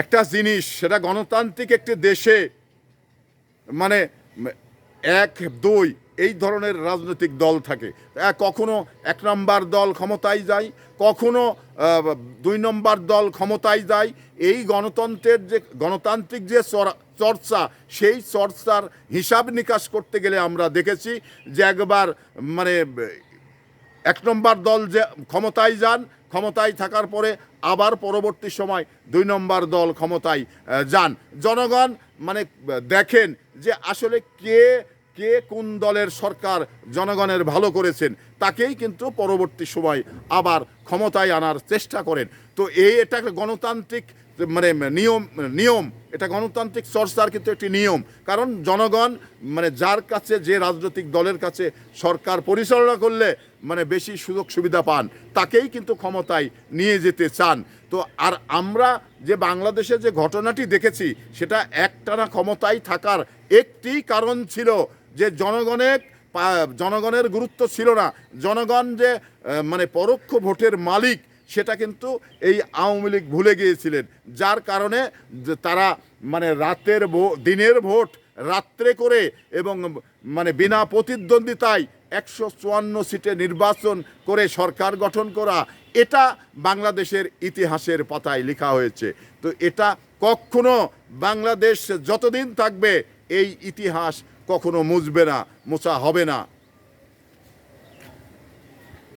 একটা জিনিস, সেটা গণতান্ত্রিক একটি দেশে মানে এক দুই এই ধরনের রাজনৈতিক দল থাকে। কখনো এক নম্বর দল ক্ষমতায় যায়, কখনো দুই নম্বর দল ক্ষমতায় যায়। এই গণতান্ত্রিক যে চর্চা, সেই চর্চার হিসাব নিকাশ করতে গেলে আমরা দেখেছি যে একবার মানে এক নম্বর দল যে ক্ষমতায় যান, ক্ষমতায় থাকার পরে আবার পরবর্তী সময় দুই নম্বর দল ক্ষমতায় যান। জনগণ মানে দেখেন যে আসলে কে কে কোন দলের সরকার জনগণের ভালো করেছেন, তাকেই কিন্তু পরবর্তী সময় আবার ক্ষমতায় আনার চেষ্টা করেন। তো এটা গণতান্ত্রিক মানে নিয়ম এটা গণতান্ত্রিক চর্চার কিন্তু একটি নিয়ম। কারণ জনগণ মানে যার কাছে, যে রাজনৈতিক দলের কাছে সরকার পরিচালনা করলে মানে বেশি সুযোগ সুবিধা পান, তাকেই কিন্তু ক্ষমতায় নিয়ে যেতে চান। তো আর আমরা যে বাংলাদেশে যে ঘটনাটি দেখেছি, সেটা একটানা ক্ষমতায় থাকার একটি কারণ ছিল যে জনগণের গুরুত্ব ছিল না। জনগণ যে মানে পরোক্ষ ভোটের মালিক, সেটা কিন্তু এই আওয়ামী লীগ ভুলে গিয়েছিলেন। যার কারণে তারা মানে দিনের ভোট রাত্রে করে এবং মানে বিনা প্রতিদ্বন্দ্বিতায় 154 সিটে নির্বাচন করে সরকার গঠন করা, এটা বাংলাদেশের ইতিহাসের পাতায় লেখা হয়েছে। তো এটা কখনো বাংলাদেশ যতদিন থাকবে এই ইতিহাস কখনো মুছবে না, মোছা হবে না।